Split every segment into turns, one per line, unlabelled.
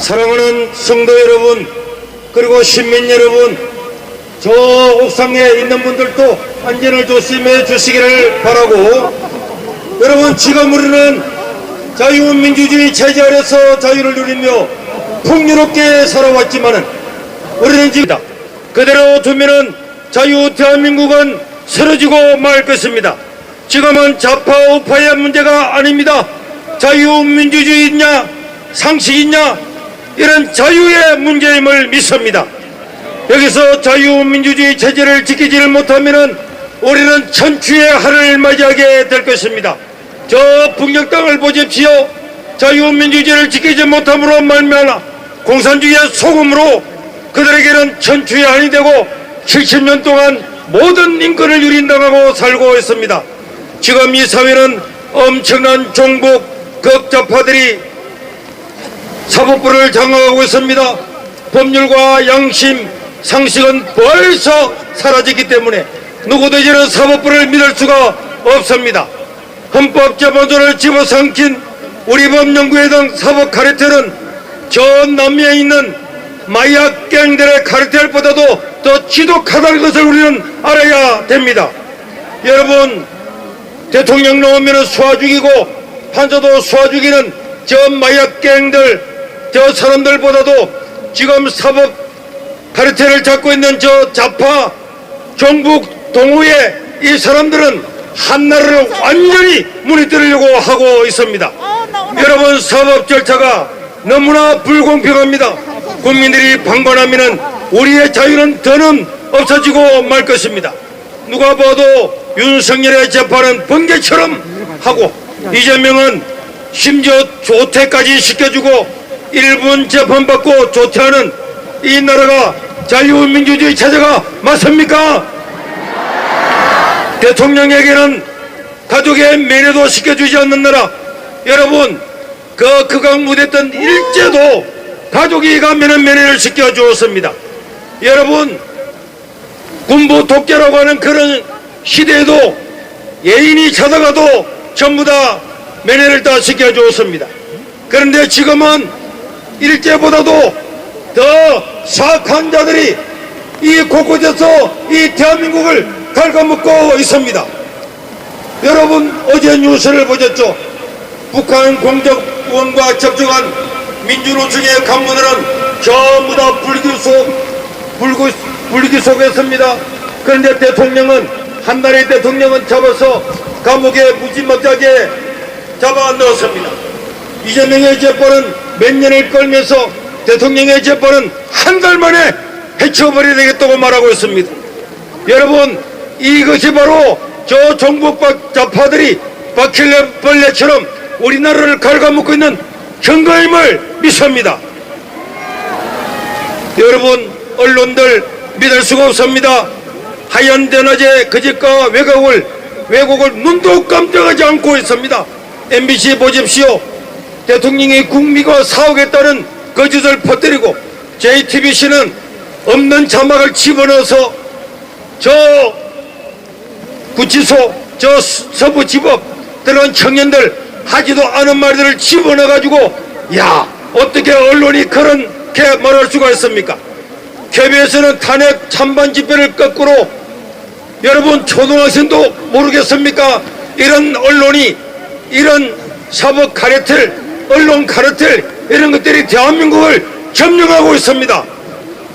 사랑하는 성도 여러분, 그리고 시민 여러분, 저 옥상에 있는 분들도 안전을 조심해 주시기를 바라고, 여러분, 지금 우리는 자유민주주의 체제 아래서 자유를 누리며 풍요롭게 살아왔지만은 우리는 지금 그대로 두면은 자유 대한민국은 쓰러지고 말 것입니다. 지금은 좌파 우파의 문제가 아닙니다. 자유민주주의냐 상식이냐 이런 자유의 문제임을 믿습니다. 여기서 자유민주주의 체제를 지키지를 못하면은 우리는 천추의 하를 맞이하게 될 것입니다. 저 북녘 땅을 보십시오. 자유민주주의를 지키지 못함으로 말미암아 공산주의의 소금으로 그들에게는 천추의 한이 되고 70년 동안 모든 인권을 유린당하고 살고 있습니다. 지금 이 사회는 엄청난 종북 극좌파들이 사법부를 장악하고 있습니다. 법률과 양심, 상식은 벌써 사라졌기 때문에 누구도 이제는 사법부를 믿을 수가 없습니다. 헌법재판소를 집어삼킨 우리 법연구회 사법 카르텔은 저 남미에 있는 마약 갱들의 카르텔보다도 더 지독하다는 것을 우리는 알아야 됩니다. 여러분, 대통령 나오면 쏴 죽이고 판사도 쏴 죽이는 저 마약 갱들, 저 사람들보다도 지금 사법 카르텔을 잡고 있는 저 좌파 종북 동우의 이 사람들은 한나라를 완전히 무너뜨리려고 하고 있습니다. 여러분, 사법 절차가 너무나 불공평합니다. 국민들이 방관하면 우리의 자유는 더는 없어지고 말 것입니다. 누가 봐도 윤석열의 재판은 번개처럼 하고 이재명은 심지어 조퇴까지 시켜주고 1분 재판받고 조퇴하는 이 나라가 자유민주주의 체제가 맞습니까? 대통령에게는 가족의 면회도 시켜주지 않는 나라. 여러분, 그 극악무대했던 일제도 가족이 가면은 면회를 시켜주었습니다. 여러분, 군부 독재라고 하는 그런 시대에도 예인이 찾아가도 전부 다 면회를 다 시켜주었습니다. 그런데 지금은 일제보다도 더 사악한 자들이 이 곳곳에서 이 대한민국을 갉아먹고 있습니다. 여러분, 어제 뉴스를 보셨죠? 북한 공작원과 접촉한 민주노총의 간부들은 전부 다 불기소했습니다. 그런데 대통령은, 한 나라의 대통령은 잡아서 감옥에 무지막지하게 잡아 넣었습니다. 이재명의 재판은 몇 년을 끌면서 대통령의 재판은 한 달 만에 해쳐버려야 되겠다고 말하고 있습니다. 여러분, 이것이 바로 저 종북 좌파들이 바퀴벌레처럼 우리나라를 갉아먹고 있는 증거임을 믿습니다. 여러분, 언론들 믿을 수가 없습니다. 하얀 대낮에 거짓과 왜곡을 눈도 깜짝하지 않고 있습니다. MBC 보십시오. 대통령이 국민과 싸우겠다는 거짓을 퍼뜨리고 JTBC는 없는 자막을 집어넣어서 저 구치소, 저 서부지법 들어간 청년들 하지도 않은 말들을 집어넣어가지고, 야, 어떻게 언론이 그렇게 말할 수가 있습니까? KBS는 탄핵 찬반 집회를 거꾸로, 여러분, 초등학생도 모르겠습니까? 이런 언론이, 이런 사법 카르텔, 언론 카르텔, 이런 것들이 대한민국을 점령하고 있습니다.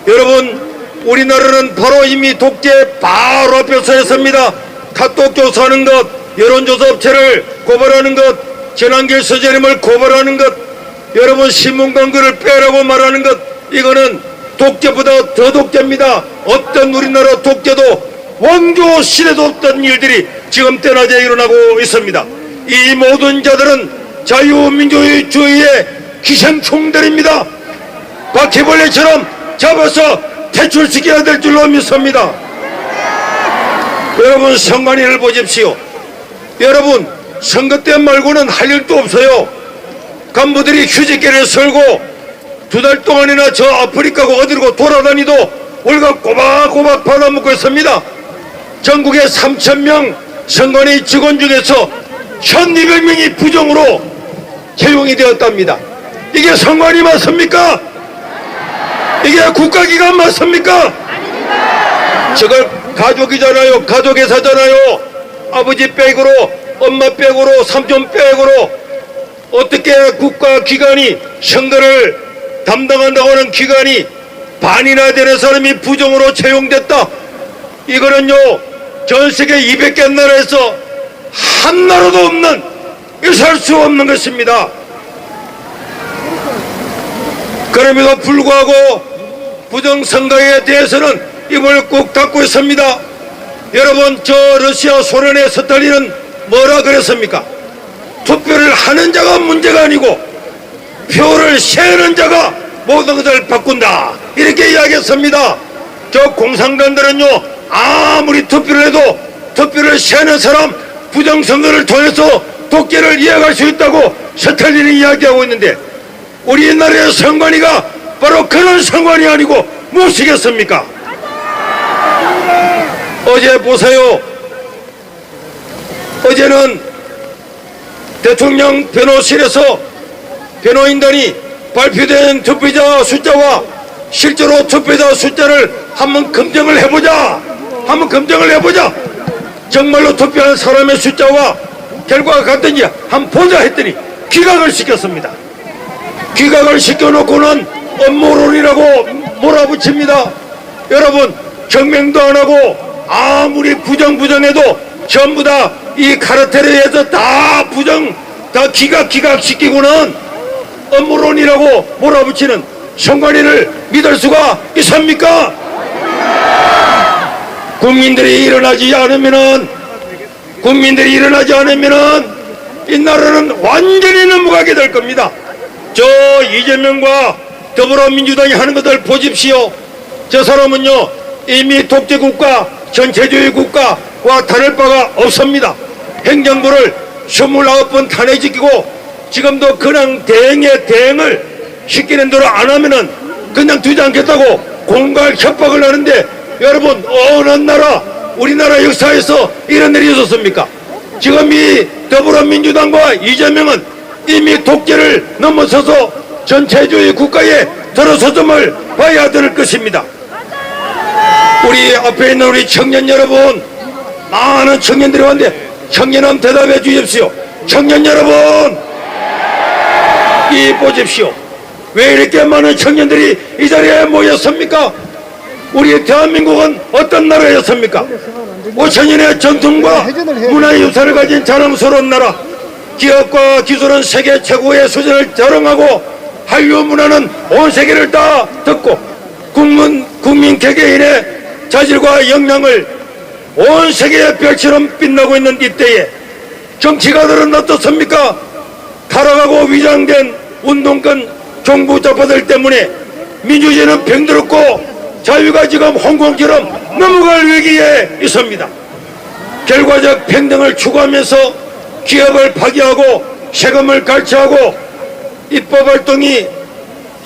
여러분, 우리나라는 바로 이미 독재 바로 앞에 서 있습니다. 카톡 조사하는 것, 여론조사 업체를 고발하는 것, 전한길 서재님을 고발하는 것, 여러분, 신문 광고를 빼라고 말하는 것, 이거는 독재보다 더 독재입니다. 어떤 우리나라 독재도 왕조 시대도 없던 일들이 지금 때낮에 일어나고 있습니다. 이 모든 자들은 자유민주주의의 기생충들입니다. 바퀴벌레처럼 잡아서 퇴출시켜야 될 줄로 믿습니다. 여러분, 선관위를 보십시오. 여러분, 선거 때 말고는 할 일도 없어요. 간부들이 휴직계를 설고 2달 동안이나 저 아프리카고 어디로 돌아다니도 월급 꼬박꼬박 받아먹고 있습니다. 전국에 3,000명 선관위 직원 중에서 1,200명이 부정으로 채용이 되었답니다. 이게 선관위 맞습니까? 이게 국가기관 맞습니까? 저걸 가족이잖아요. 가족회사잖아요. 아버지 백으로, 엄마 백으로, 삼촌 백으로 어떻게 국가기관이 선거를 담당한다고 하는 기관이 반이나 되는 사람이 부정으로 채용됐다. 이거는요, 전 세계 200개 나라에서 한 나라도 없는, 있을 수 없는 것입니다. 그럼에도 불구하고 부정선거에 대해서는 입을 꾹 닫고 있습니다. 여러분, 저 러시아 소련의 스탈린은 뭐라 그랬습니까? 투표를 하는 자가 문제가 아니고 표를 세는 자가 모든 것을 바꾼다, 이렇게 이야기했습니다. 저 공산당들은요, 아무리 투표를 해도 투표를 세는 사람 부정선거를 통해서 독재를 이어갈 수 있다고 스탈린이 이야기하고 있는데, 우리나라의 선관위가 바로 그런 선관위 아니고 무엇이겠습니까? 어제 보세요. 어제는 대통령 변호실에서 변호인단이 발표된 투표자 숫자와 실제로 투표자 숫자를 한번 검증을 해보자. 정말로 투표한 사람의 숫자와 결과가 같은지 한번 보자 했더니 기각을 시켰습니다. 기각을 시켜놓고는 업무론이라고 몰아붙입니다. 여러분, 증명도 안 하고 아무리 부정해도 전부 다 이 카르텔에서 다 기각시키고는 업무론이라고 몰아붙이는 선관위를 믿을 수가 있습니까? 국민들이 일어나지 않으면은 이 나라는 완전히 넘어가게 될 겁니다. 저 이재명과 더불어민주당이 하는 것을 보십시오. 저 사람은요, 이미 독재국가, 전체주의 국가와 다를 바가 없습니다. 행정부를 29번 탄핵시키고 지금도 그냥 대행을 시키는 대로 안 하면은 그냥 두지 않겠다고 공갈 협박을 하는데, 여러분, 어느 나라, 우리나라 역사에서 이런 일이 있었습니까? 지금 이 더불어민주당과 이재명은 이미 독재를 넘어서서 전체주의 국가에 들어섰음을 봐야 될 것입니다. 우리 앞에 있는 우리 청년 여러분, 많은 청년들이 왔는데 청년은 대답해 주십시오. 청년 여러분, 이 보십시오. 왜 이렇게 많은 청년들이 이 자리에 모였습니까? 우리 대한민국은 어떤 나라였습니까? 5천년의 전통과 문화유산을 가진 자랑스러운 나라, 기업과 기술은 세계 최고의 수준을 자랑하고 한류 문화는 온 세계를 다 듣고 국민 개개인의 자질과 역량을 온 세계의 별처럼 빛나고 있는 이때에 정치가들은 어떻습니까? 타락하고 위장된 운동권 정부 좌파들 때문에 민주주의는 병들었고 자유가 지금 홍콩처럼 넘어갈 위기에 있습니다. 결과적 평등을 추구하면서 기업을 파기하고 세금을 갈취하고 입법 활동이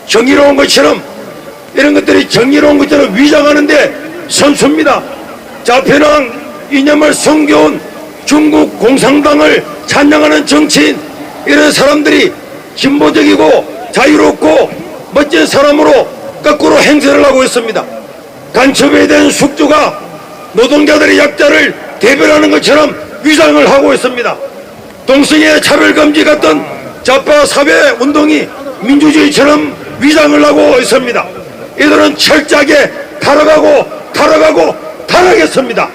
정의로운 것처럼, 이런 것들이 정의로운 것처럼 위장하는데 선수입니다. 자편왕 이념을 숨겨온 중국 공산당을 찬양하는 정치인, 이런 사람들이 진보적이고 자유롭고 멋진 사람으로 거꾸로 행세를 하고 있습니다. 간첩에 대한 숙주가 노동자들의 약자를 대변하는 것처럼 위장을 하고 있습니다. 동성애 차별금지 같은 좌파 사회 운동이 민주주의처럼 위장을 하고 있습니다. 이들은 철저하게 타락했습니다.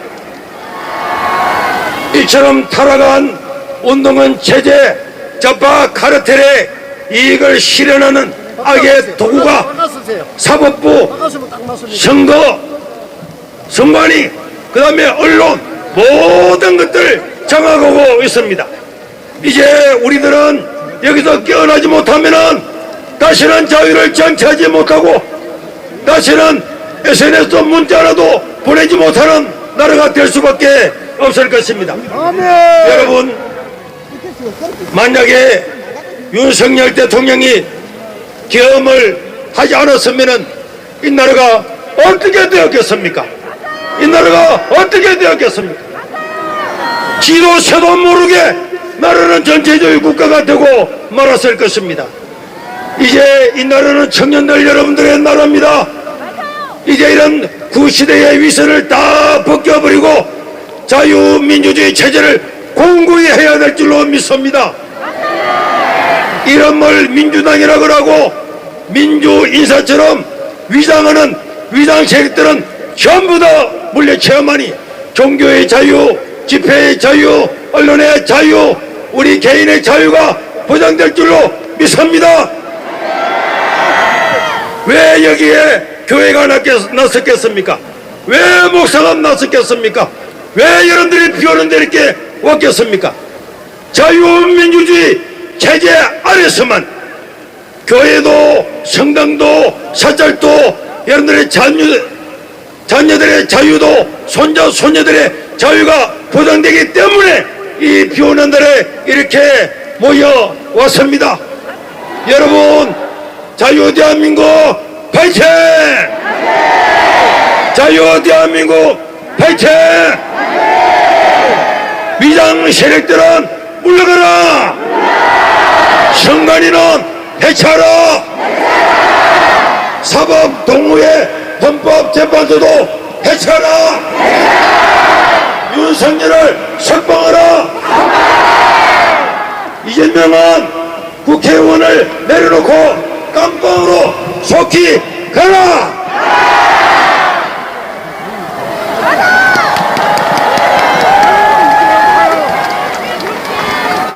이처럼 타락한 운동은 체제, 좌파 카르텔의 이익을 실현하는 악의 도구가 사법부, 선거, 선관위, 그 다음에 언론, 모든 것들 장악하고 있습니다. 이제 우리들은 여기서 깨어나지 못하면은 다시는 자유를 쟁취하지 못하고 다시는 SNS 문자라도 보내지 못하는 나라가 될 수밖에 없을 것입니다. 여러분, 만약에 윤석열 대통령이 계엄을 하지 않았으면은 이 나라가 어떻게 되었겠습니까? 지도 새도 모르게 나라는 전체주의 국가가 되고 말았을 것입니다. 이제 이 나라는 청년들 여러분들의 나라입니다. 이제 이런 구시대의 위선을 다 벗겨버리고 자유민주주의 체제를 공고히 해야 될 줄로 믿습니다. 이런 걸 민주당이라고 하고 민주인사처럼 위장하는 위장 세력들은 전부 다 물리체험하니 종교의 자유, 집회의 자유, 언론의 자유, 우리 개인의 자유가 보장될 줄로 믿습니다. 왜 여기에 교회가 나섰겠습니까? 왜 목사가 나섰겠습니까? 왜 여러분들이 비 오는데 이렇게 왔겠습니까? 자유민주주의 체제 아래서만 교회도 성당도 사찰도 여러분들의 자녀들의 자유도 손자 손녀들의 자유가 보장되기 때문에 이 비 오는 날에 이렇게 모여 왔습니다. 여러분, 자유 대한민국 파이팅! 자유 대한민국 파이팅! 위장 세력들은 물러가라! 선관위는 해체하라! 사법 동의회 헌법재판소도 해체하라! 윤석열을 석방하라! 이재명은 국회의원을 내려놓고 깜빵으로 속히 가라!